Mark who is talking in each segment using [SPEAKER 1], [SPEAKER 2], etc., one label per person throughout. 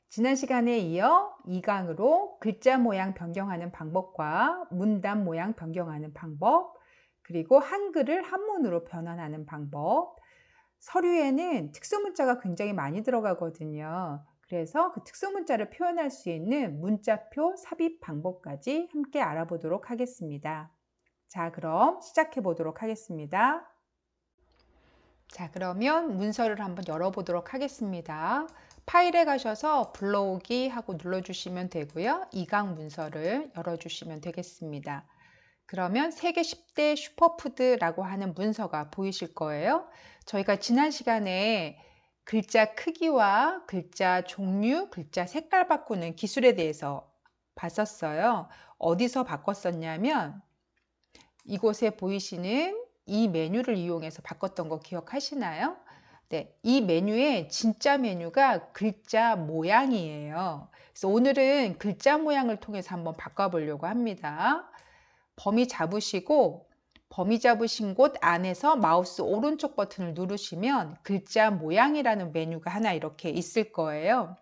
[SPEAKER 1] 지난 시간에 이어 2강으로 글자 모양 변경하는 방법과 문단 모양 변경하는 방법, 그리고 한글을 한문으로 변환하는 방법. 서류에는 특수문자가 굉장히 많이 들어가거든요. 그래서 그 특수문자를 표현할 수 있는 문자표 삽입 방법까지 함께 알아보도록 하겠습니다. 자, 그럼 시작해 보도록 하겠습니다. 자, 그러면 문서를 한번 열어보도록 하겠습니다. 파일에 가셔서 불러오기 하고 눌러주시면 되고요. 2강 문서를 열어주시면 되겠습니다. 그러면 세계 10대 슈퍼푸드라고 하는 문서가 보이실 거예요. 저희가 지난 시간에 글자 크기와 글자 종류, 글자 색깔 바꾸는 기술에 대해서 봤었어요. 어디서 바꿨었냐면 이곳에 보이시는 이 메뉴를 이용해서 바꿨던 거 기억하시나요? 네, 이 메뉴의 진짜 메뉴가 글자 모양이에요. 그래서 오늘은 글자 모양을 통해서 한번 바꿔보려고 합니다. 범위 잡으시고 범위 잡으신 곳 안에서 마우스 오른쪽 버튼을 누르시면 글자 모양이라는 메뉴가 하나 이렇게 있을 거예요.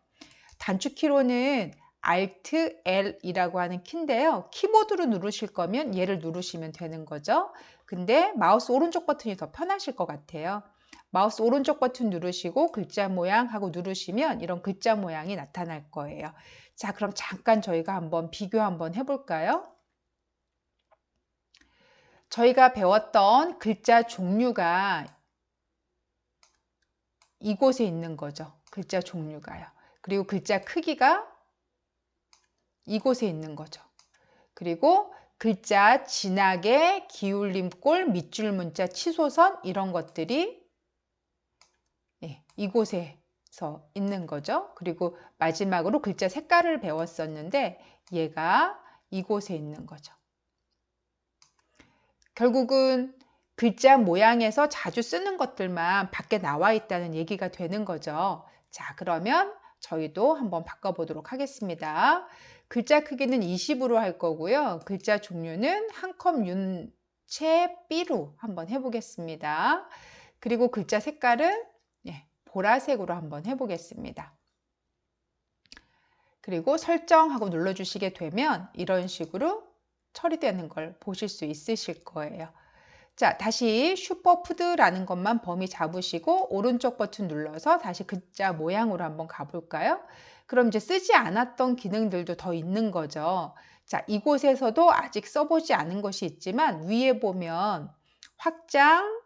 [SPEAKER 1] 단축키로는 Alt L이라고 하는 키인데요. 키보드로 누르실 거면 얘를 누르시면 되는 거죠. 근데 마우스 오른쪽 버튼이 더 편하실 것 같아요. 마우스 오른쪽 버튼 누르시고 글자 모양 하고 누르시면 이런 글자 모양이 나타날 거예요. 자, 그럼 잠깐 저희가 한번 비교 한번 해볼까요? 저희가 배웠던 글자 종류가 이곳에 있는 거죠. 글자 종류가요. 그리고 글자 크기가 이곳에 있는 거죠. 그리고 글자 진하게 기울림꼴 밑줄 문자 치소선 이런 것들이 이곳에서 있는 거죠. 그리고 마지막으로 글자 색깔을 배웠었는데 얘가 이곳에 있는 거죠. 결국은 글자 모양에서 자주 쓰는 것들만 밖에 나와 있다는 얘기가 되는 거죠. 자, 그러면 저희도 한번 바꿔보도록 하겠습니다. 글자 크기는 20으로 할 거고요. 글자 종류는 한 컵 윤채 삐로 한번 해보겠습니다. 그리고 글자 색깔은 보라색으로 한번 해보겠습니다. 그리고 설정하고 눌러주시게 되면 이런 식으로 처리되는 걸 보실 수 있으실 거예요. 자, 다시 슈퍼푸드라는 것만 범위 잡으시고 오른쪽 버튼 눌러서 다시 글자 모양으로 한번 가볼까요? 그럼 이제 쓰지 않았던 기능들도 더 있는 거죠. 자, 이곳에서도 아직 써보지 않은 것이 있지만 위에 보면 확장,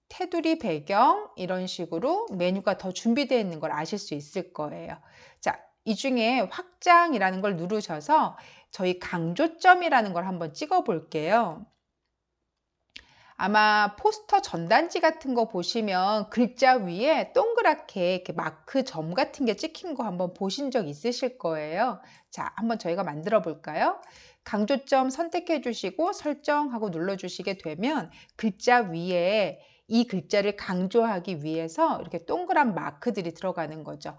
[SPEAKER 1] 테두리 배경 이런 식으로 메뉴가 더 준비되어 있는 걸 아실 수 있을 거예요. 자, 이 중에 확장이라는 걸 누르셔서 저희 강조점이라는 걸 한번 찍어 볼게요. 아마 포스터 전단지 같은 거 보시면 글자 위에 동그랗게 이렇게 마크 점 같은 게 찍힌 거 한번 보신 적 있으실 거예요. 자, 한번 저희가 만들어 볼까요? 강조점 선택해 주시고 설정하고 눌러 주시게 되면 글자 위에 이 글자를 강조하기 위해서 이렇게 동그란 마크들이 들어가는 거죠.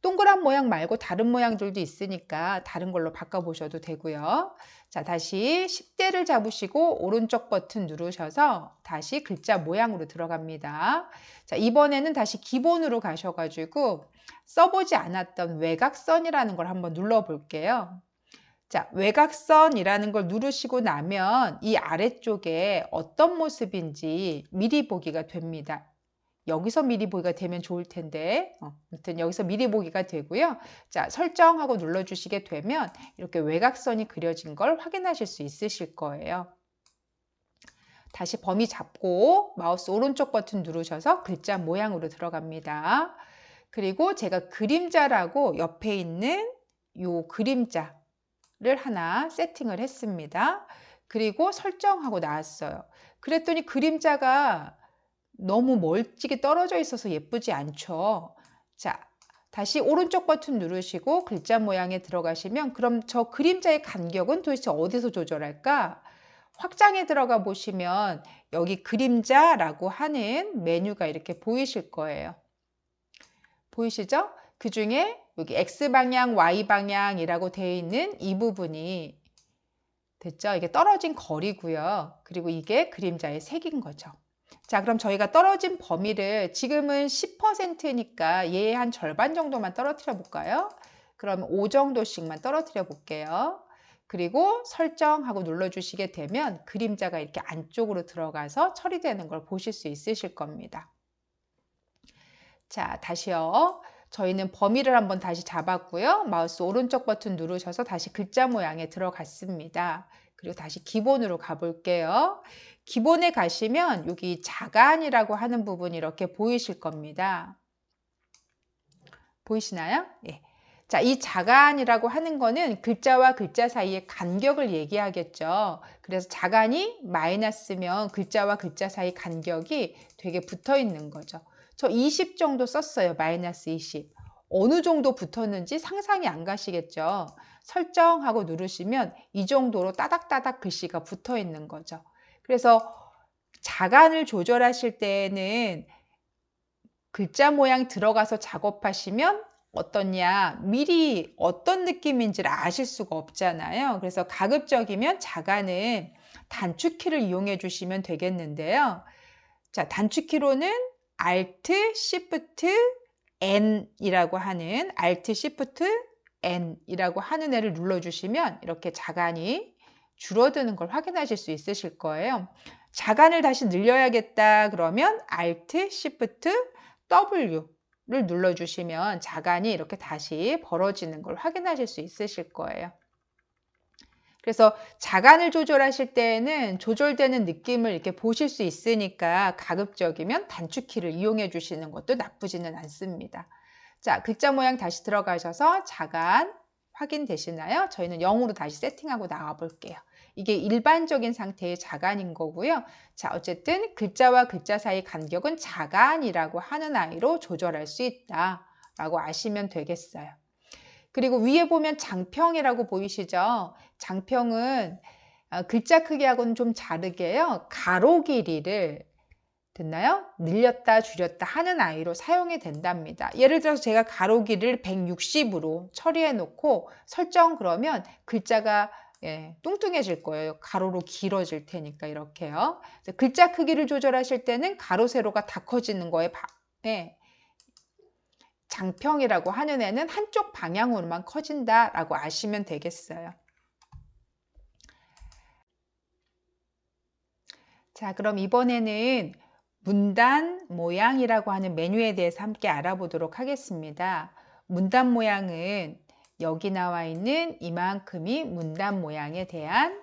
[SPEAKER 1] 동그란 모양 말고 다른 모양들도 있으니까 다른 걸로 바꿔보셔도 되고요. 자, 다시 10대를 잡으시고 오른쪽 버튼 누르셔서 다시 글자 모양으로 들어갑니다. 자, 이번에는 다시 기본으로 가셔가지고 써보지 않았던 외곽선이라는 걸 한번 눌러볼게요. 자, 외곽선이라는 걸 누르시고 나면 이 아래쪽에 어떤 모습인지 미리 보기가 됩니다. 여기서 미리 보기가 되면 좋을 텐데 아무튼 여기서 미리 보기가 되고요. 자, 설정하고 눌러주시게 되면 이렇게 외곽선이 그려진 걸 확인하실 수 있으실 거예요. 다시 범위 잡고 마우스 오른쪽 버튼 누르셔서 글자 모양으로 들어갑니다. 그리고 제가 그림자라고 옆에 있는 요 그림자를 하나 세팅을 했습니다. 그리고 설정하고 나왔어요. 그랬더니 그림자가 너무 멀찍이 떨어져 있어서 예쁘지 않죠. 자, 다시 오른쪽 버튼 누르시고 글자 모양에 들어가시면 그럼 저 그림자의 간격은 도대체 어디서 조절할까? 확장에 들어가 보시면 여기 그림자라고 하는 메뉴가 이렇게 보이실 거예요. 보이시죠? 그 중에 여기 X방향, Y방향이라고 되어 있는 이 부분이 됐죠? 이게 떨어진 거리고요. 그리고 이게 그림자의 색인 거죠. 자, 그럼 저희가 떨어진 범위를 지금은 10%니까 얘의 한 절반 정도만 떨어뜨려 볼까요? 그럼 5 정도씩만 떨어뜨려 볼게요. 그리고 설정하고 눌러주시게 되면 그림자가 이렇게 안쪽으로 들어가서 처리되는 걸 보실 수 있으실 겁니다. 자, 다시요. 저희는 범위를 한번 다시 잡았고요. 마우스 오른쪽 버튼 누르셔서 다시 글자 모양에 들어갔습니다. 그리고 다시 기본으로 가볼게요. 기본에 가시면 여기 자간이라고 하는 부분이 이렇게 보이실 겁니다. 보이시나요? 예. 자, 이 자간이라고 하는 거는 글자와 글자 사이의 간격을 얘기하겠죠. 그래서 자간이 마이너스면 글자와 글자 사이 간격이 되게 붙어 있는 거죠. 저 20 정도 썼어요. 마이너스 20. 어느 정도 붙었는지 상상이 안 가시겠죠. 설정하고 누르시면 이 정도로 따닥따닥 글씨가 붙어 있는 거죠. 그래서 자간을 조절하실 때에는 글자 모양 들어가서 작업하시면 어떠냐, 미리 어떤 느낌인지를 아실 수가 없잖아요. 그래서 가급적이면 자간은 단축키를 이용해 주시면 되겠는데요. 자, 단축키로는 Alt, Shift, N이라고 하는 Alt, Shift, N이라고 하는 애를 눌러주시면 이렇게 자간이 줄어드는 걸 확인하실 수 있으실 거예요. 자간을 다시 늘려야겠다 그러면 Alt, Shift, W를 눌러주시면 자간이 이렇게 다시 벌어지는 걸 확인하실 수 있으실 거예요. 그래서 자간을 조절하실 때에는 조절되는 느낌을 이렇게 보실 수 있으니까 가급적이면 단축키를 이용해 주시는 것도 나쁘지는 않습니다. 자, 글자 모양 다시 들어가셔서 자간 확인되시나요? 저희는 0으로 다시 세팅하고 나와 볼게요. 이게 일반적인 상태의 자간인 거고요. 자, 어쨌든 글자와 글자 사이 간격은 자간이라고 하는 아이로 조절할 수 있다라고 아시면 되겠어요. 그리고 위에 보면 장평이라고 보이시죠? 장평은 글자 크기하고는 좀 다르게요. 가로 길이를 됐나요? 늘렸다 줄였다 하는 아이로 사용이 된답니다. 예를 들어서 제가 가로 길이를 160으로 처리해 놓고 설정 그러면 글자가 뚱뚱해질 거예요. 가로로 길어질 테니까 이렇게요. 글자 크기를 조절하실 때는 가로 세로가 다 커지는 거에 장평이라고 하는 애는 한쪽 방향으로만 커진다라고 아시면 되겠어요. 자, 그럼 이번에는 문단 모양이라고 하는 메뉴에 대해서 함께 알아보도록 하겠습니다. 문단 모양은 여기 나와 있는 이만큼이 문단 모양에 대한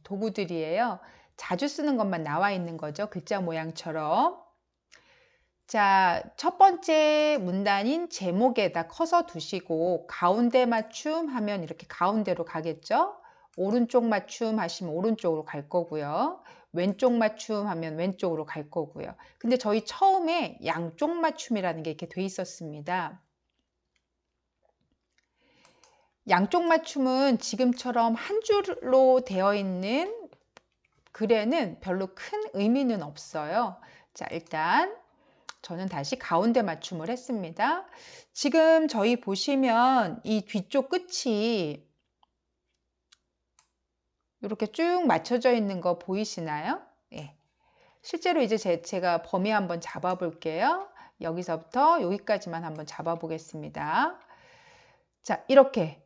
[SPEAKER 1] 도구들이에요. 자주 쓰는 것만 나와 있는 거죠. 글자 모양처럼. 자, 첫 번째 문단인 제목에다 커서 두시고 가운데 맞춤 하면 이렇게 가운데로 가겠죠. 오른쪽 맞춤 하시면 오른쪽으로 갈 거고요. 왼쪽 맞춤 하면 왼쪽으로 갈 거고요. 근데 저희 처음에 양쪽 맞춤이라는 게 이렇게 돼 있었습니다. 양쪽 맞춤은 지금처럼 한 줄로 되어 있는 글에는 별로 큰 의미는 없어요. 자, 일단 저는 다시 가운데 맞춤을 했습니다. 지금 저희 보시면 이 뒤쪽 끝이 이렇게 쭉 맞춰져 있는 거 보이시나요? 예. 실제로 이제 제가 범위 한번 잡아 볼게요. 여기서부터 여기까지만 한번 잡아 보겠습니다. 자, 이렇게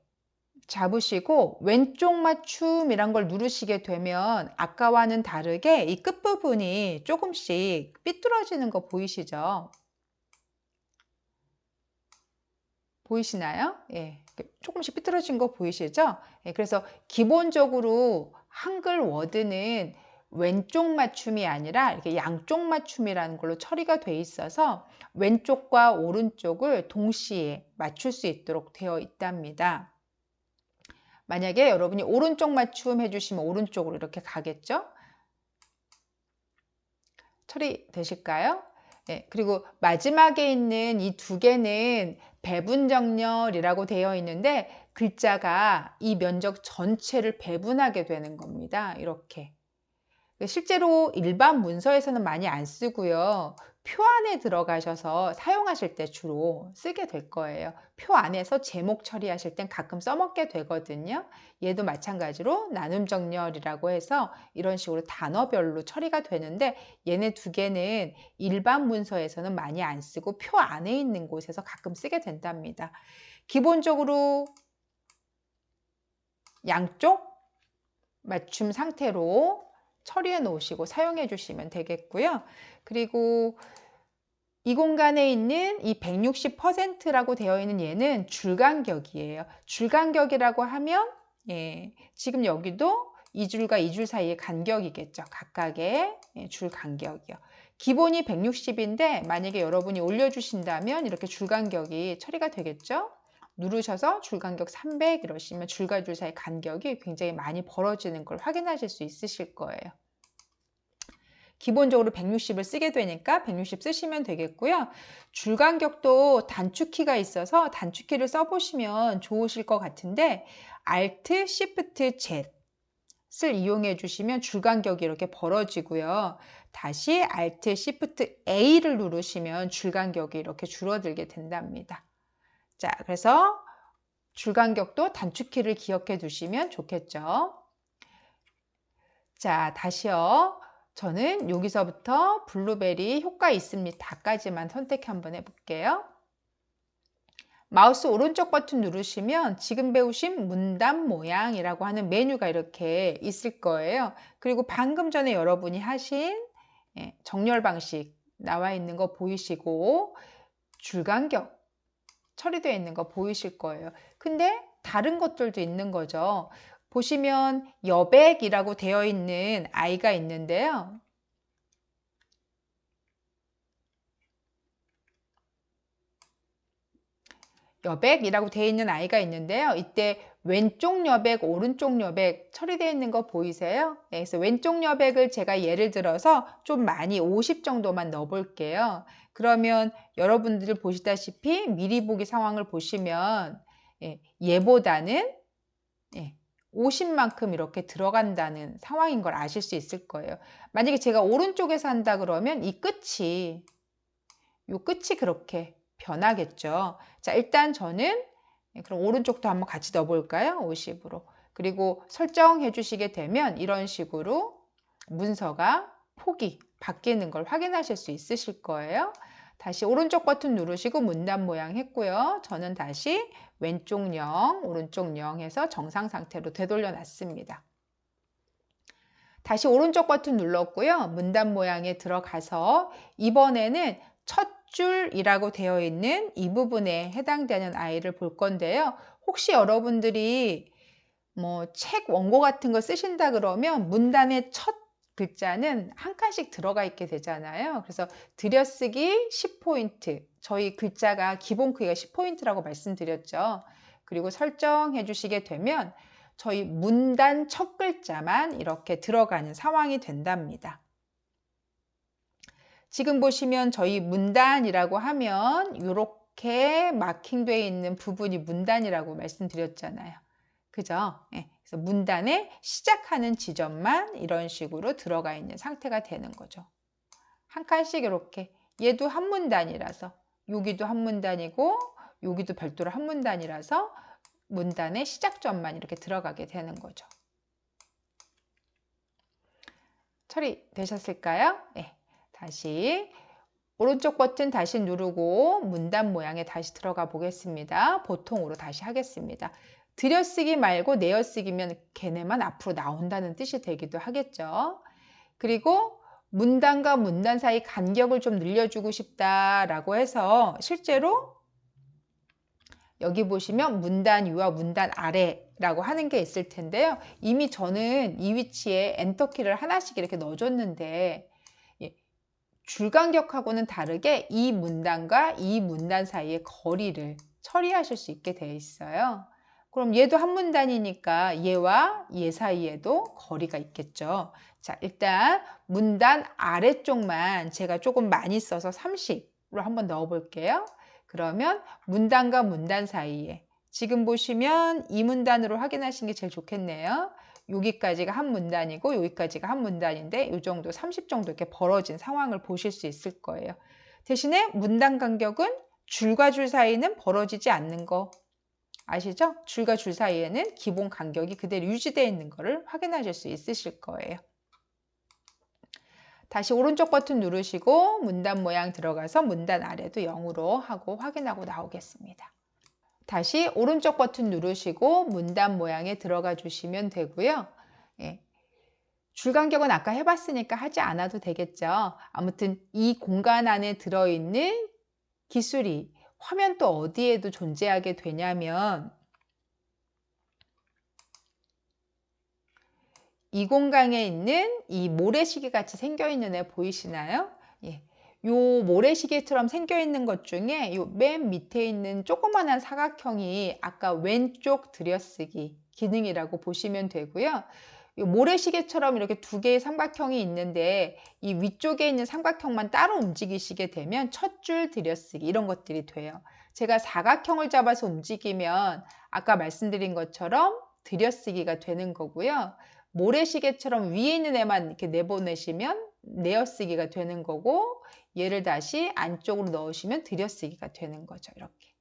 [SPEAKER 1] 잡으시고 왼쪽 맞춤이란 걸 누르시게 되면 아까와는 다르게 이 끝부분이 조금씩 삐뚤어지는 거 보이시죠? 보이시나요? 예, 조금씩 삐뚤어진 거 보이시죠? 예, 그래서 기본적으로 한글 워드는 왼쪽 맞춤이 아니라 이렇게 양쪽 맞춤이라는 걸로 처리가 돼 있어서 왼쪽과 오른쪽을 동시에 맞출 수 있도록 되어 있답니다. 만약에 여러분이 오른쪽 맞춤 해주시면 오른쪽으로 이렇게 가겠죠? 처리되실까요? 네, 그리고 마지막에 있는 이 두 개는 배분정렬이라고 되어 있는데 글자가 이 면적 전체를 배분하게 되는 겁니다. 이렇게. 실제로 일반 문서에서는 많이 안 쓰고요. 표 안에 들어가셔서 사용하실 때 주로 쓰게 될 거예요. 표 안에서 제목 처리하실 땐 가끔 써먹게 되거든요. 얘도 마찬가지로 나눔 정렬이라고 해서 이런 식으로 단어별로 처리가 되는데 얘네 두 개는 일반 문서에서는 많이 안 쓰고 표 안에 있는 곳에서 가끔 쓰게 된답니다. 기본적으로 양쪽 맞춤 상태로 처리해 놓으시고 사용해 주시면 되겠고요. 그리고 이 공간에 있는 이 160%라고 되어 있는 얘는 줄간격이에요. 줄간격이라고 하면 지금 여기도 이 줄과 이 줄 사이의 간격이겠죠. 각각의 줄 간격이요. 기본이 160인데 만약에 여러분이 올려주신다면 이렇게 줄간격이 처리가 되겠죠. 누르셔서 줄간격 300 이러시면 줄과 줄 사이 간격이 굉장히 많이 벌어지는 걸 확인하실 수 있으실 거예요. 기본적으로 160을 쓰게 되니까 160 쓰시면 되겠고요. 줄간격도 단축키가 있어서 단축키를 써보시면 좋으실 것 같은데 Alt, Shift, Z를 이용해 주시면 줄간격이 이렇게 벌어지고요. 다시 Alt, Shift, A를 누르시면 줄간격이 이렇게 줄어들게 된답니다. 자, 그래서 줄간격도 단축키를 기억해 두시면 좋겠죠. 자, 다시요. 저는 여기서부터 블루베리 효과 있습니다까지만 선택 한번 해볼게요. 마우스 오른쪽 버튼 누르시면 지금 배우신 문단 모양이라고 하는 메뉴가 이렇게 있을 거예요. 그리고 방금 전에 여러분이 하신 정렬 방식 나와 있는 거 보이시고 줄간격 처리되어 있는 거 보이실 거예요. 근데 다른 것들도 있는 거죠. 보시면 여백이라고 되어 있는 아이가 있는데요. 여백이라고 되어 있는 아이가 있는데요. 이때 왼쪽 여백, 오른쪽 여백 처리되어 있는 거 보이세요? 그래서 왼쪽 여백을 제가 예를 들어서 좀 많이 50 정도만 넣어 볼게요. 그러면 여러분들 보시다시피 미리 보기 상황을 보시면 얘보다는 50만큼 이렇게 들어간다는 상황인 걸 아실 수 있을 거예요. 만약에 제가 오른쪽에서 한다 그러면 이 끝이 그렇게 변하겠죠. 자, 일단 저는 그럼 오른쪽도 한번 같이 넣어볼까요? 50으로. 그리고 설정해 주시게 되면 이런 식으로 문서가 폭이 바뀌는 걸 확인하실 수 있으실 거예요. 다시 오른쪽 버튼 누르시고 문단 모양 했고요. 저는 다시 왼쪽 0, 오른쪽 0 해서 정상 상태로 되돌려 놨습니다. 다시 오른쪽 버튼 눌렀고요. 문단 모양에 들어가서 이번에는 첫 줄이라고 되어 있는 이 부분에 해당되는 아이를 볼 건데요. 혹시 여러분들이 뭐 책 원고 같은 거 쓰신다 그러면 문단의 첫 글자는 한 칸씩 들어가 있게 되잖아요. 그래서 들여쓰기 10포인트, 저희 글자가 기본 크기가 10포인트라고 말씀드렸죠. 그리고 설정해 주시게 되면 저희 문단 첫 글자만 이렇게 들어가는 상황이 된답니다. 지금 보시면 저희 문단이라고 하면 이렇게 마킹되어 있는 부분이 문단이라고 말씀드렸잖아요. 그죠? 그래서 문단의 시작하는 지점만 이런 식으로 들어가 있는 상태가 되는 거죠. 한 칸씩 이렇게 얘도 한 문단이라서 여기도 한 문단이고 여기도 별도로 한 문단이라서 문단의 시작점만 이렇게 들어가게 되는 거죠. 처리되셨을까요? 네. 다시 오른쪽 버튼 다시 누르고 문단 모양에 다시 들어가 보겠습니다. 보통으로 다시 하겠습니다. 들여쓰기 말고 내어쓰기면 걔네만 앞으로 나온다는 뜻이 되기도 하겠죠. 그리고 문단과 문단 사이 간격을 좀 늘려주고 싶다라고 해서 실제로 여기 보시면 문단 위와 문단 아래라고 하는 게 있을 텐데요. 이미 저는 이 위치에 엔터키를 하나씩 이렇게 넣어줬는데 줄간격하고는 다르게 이 문단과 이 문단 사이의 거리를 처리하실 수 있게 되어 있어요. 그럼 얘도 한 문단이니까 얘와 얘 사이에도 거리가 있겠죠. 자, 일단 문단 아래쪽만 제가 조금 많이 써서 30으로 한번 넣어 볼게요. 그러면 문단과 문단 사이에 지금 보시면 이 문단으로 확인하시는 게 제일 좋겠네요. 여기까지가 한 문단이고 여기까지가 한 문단인데 이 정도 30 정도 이렇게 벌어진 상황을 보실 수 있을 거예요. 대신에 문단 간격은 줄과 줄 사이는 벌어지지 않는 거 아시죠? 줄과 줄 사이에는 기본 간격이 그대로 유지되어 있는 것을 확인하실 수 있으실 거예요. 다시 오른쪽 버튼 누르시고 문단 모양 들어가서 문단 아래도 0으로 하고 확인하고 나오겠습니다. 다시 오른쪽 버튼 누르시고 문단 모양에 들어가 주시면 되고요. 예. 줄 간격은 아까 해봤으니까 하지 않아도 되겠죠. 아무튼 이 공간 안에 들어있는 기술이 화면 또 어디에도 존재하게 되냐면 이 공간에 있는 이 모래시계 같이 생겨 있는 애 보이시나요? 예. 요 모래시계처럼 생겨 있는 것 중에 요 맨 밑에 있는 조그만한 사각형이 아까 왼쪽 들여쓰기 기능이라고 보시면 되고요. 요 모래시계처럼 이렇게 두 개의 삼각형이 있는데 이 위쪽에 있는 삼각형만 따로 움직이시게 되면 첫 줄 들여쓰기 이런 것들이 돼요. 제가 사각형을 잡아서 움직이면 아까 말씀드린 것처럼 들여쓰기가 되는 거고요. 모래시계처럼 위에 있는 애만 이렇게 내보내시면 내어쓰기가 되는 거고, 얘를 다시 안쪽으로 넣으시면 들여쓰기가 되는 거죠. 이렇게.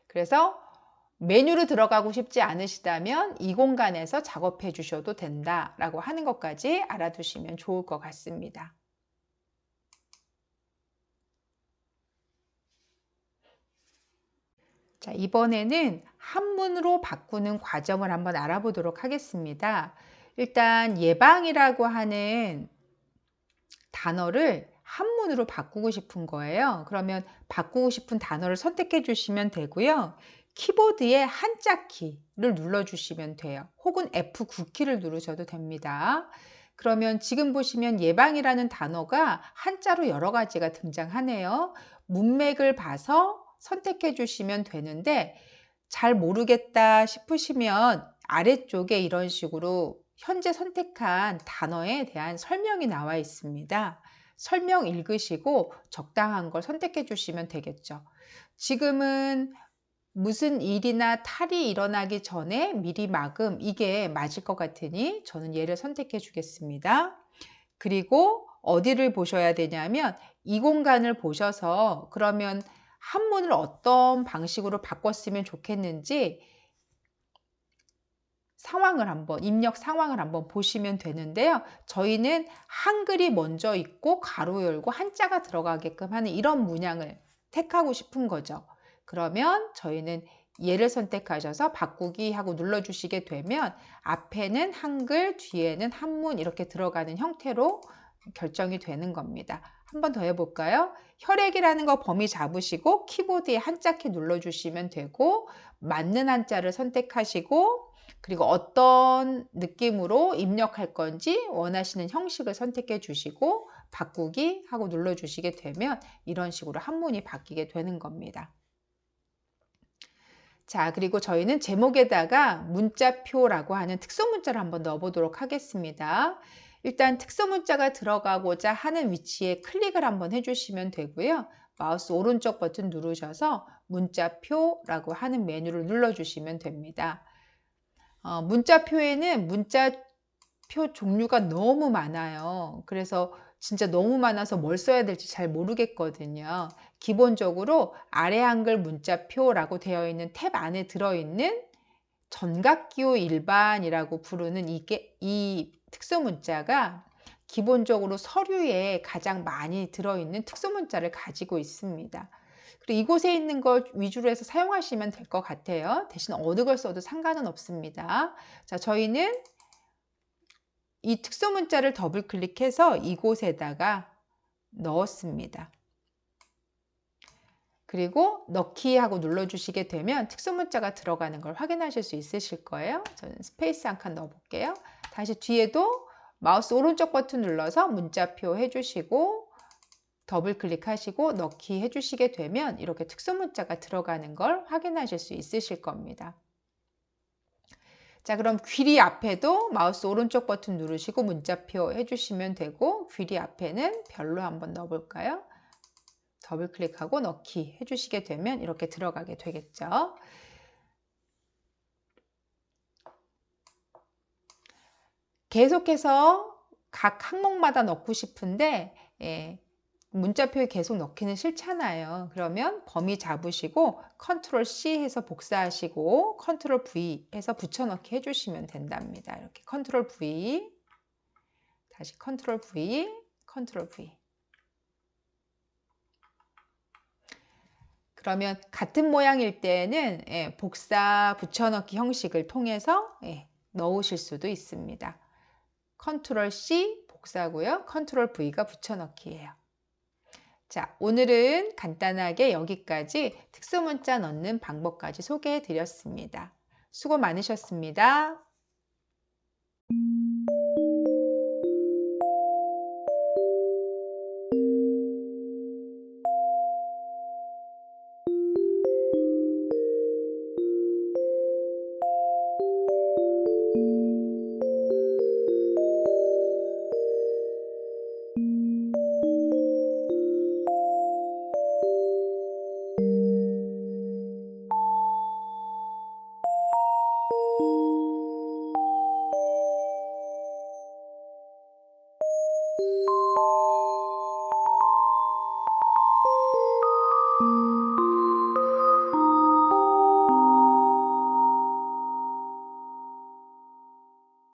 [SPEAKER 1] 그래서 메뉴로 들어가고 싶지 않으시다면 이 공간에서 작업해 주셔도 된다라고 하는 것까지 알아두시면 좋을 것 같습니다. 자, 이번에는 한문으로 바꾸는 과정을 한번 알아보도록 하겠습니다. 일단 예방이라고 하는 단어를 한문으로 바꾸고 싶은 거예요. 그러면 바꾸고 싶은 단어를 선택해 주시면 되고요. 키보드에 한자 키를 눌러 주시면 돼요. 혹은 F9키를 누르셔도 됩니다. 그러면 지금 보시면 예방이라는 단어가 한자로 여러 가지가 등장하네요. 문맥을 봐서 선택해 주시면 되는데 잘 모르겠다 싶으시면 아래쪽에 이런 식으로 현재 선택한 단어에 대한 설명이 나와 있습니다. 설명 읽으시고 적당한 걸 선택해 주시면 되겠죠. 지금은 무슨 일이나 탈이 일어나기 전에 미리 막음, 이게 맞을 것 같으니 저는 얘를 선택해 주겠습니다. 그리고 어디를 보셔야 되냐면 이 공간을 보셔서 그러면 한문을 어떤 방식으로 바꿨으면 좋겠는지 입력 상황을 한번 보시면 되는데요. 저희는 한글이 먼저 있고 가로 열고 한자가 들어가게끔 하는 이런 문양을 택하고 싶은 거죠. 그러면 저희는 얘를 선택하셔서 바꾸기 하고 눌러주시게 되면 앞에는 한글, 뒤에는 한문 이렇게 들어가는 형태로 결정이 되는 겁니다. 한 번 더 해볼까요? 혈액이라는 거 범위 잡으시고 키보드에 한자 키 눌러주시면 되고 맞는 한자를 선택하시고 그리고 어떤 느낌으로 입력할 건지 원하시는 형식을 선택해 주시고 바꾸기 하고 눌러 주시게 되면 이런 식으로 한문이 바뀌게 되는 겁니다. 자, 그리고 저희는 제목에다가 문자표라고 하는 특수 문자를 한번 넣어 보도록 하겠습니다. 일단 특수 문자가 들어가고자 하는 위치에 클릭을 한번 해주시면 되고요. 마우스 오른쪽 버튼 누르셔서 문자표라고 하는 메뉴를 눌러주시면 됩니다. 문자표에는 문자표 종류가 너무 많아요. 그래서 진짜 너무 많아서 뭘 써야 될지 잘 모르겠거든요. 기본적으로 아래 한글 문자표라고 되어 있는 탭 안에 들어있는 전각기호 일반이라고 부르는 이 특수 문자가 기본적으로 서류에 가장 많이 들어있는 특수 문자를 가지고 있습니다. 그리고 이곳에 있는 걸 위주로 해서 사용하시면 될 것 같아요. 대신 어느 걸 써도 상관은 없습니다. 자, 저희는 이 특수 문자를 더블 클릭해서 이곳에다가 넣었습니다. 그리고 넣기 하고 눌러주시게 되면 특수 문자가 들어가는 걸 확인하실 수 있으실 거예요. 저는 스페이스 한 칸 넣어볼게요. 다시 뒤에도 마우스 오른쪽 버튼 눌러서 문자표 해주시고 더블 클릭하시고 넣기 해주시게 되면 이렇게 특수 문자가 들어가는 걸 확인하실 수 있으실 겁니다. 자, 그럼 귀리 앞에도 마우스 오른쪽 버튼 누르시고 문자표 해주시면 되고 귀리 앞에는 별로 한번 넣어볼까요? 더블 클릭하고 넣기 해주시게 되면 이렇게 들어가게 되겠죠. 계속해서 각 항목마다 넣고 싶은데 문자표에 계속 넣기는 싫잖아요. 그러면 범위 잡으시고 컨트롤 C 해서 복사하시고 컨트롤 V 해서 붙여넣기 해주시면 된답니다. 이렇게 컨트롤 V 다시 컨트롤 V 컨트롤 V 그러면 같은 모양일 때에는 복사 붙여넣기 형식을 통해서 넣으실 수도 있습니다. 컨트롤 C 복사고요. 컨트롤 V가 붙여넣기예요. 자, 오늘은 간단하게 여기까지 특수문자 넣는 방법까지 소개해 드렸습니다. 수고 많으셨습니다.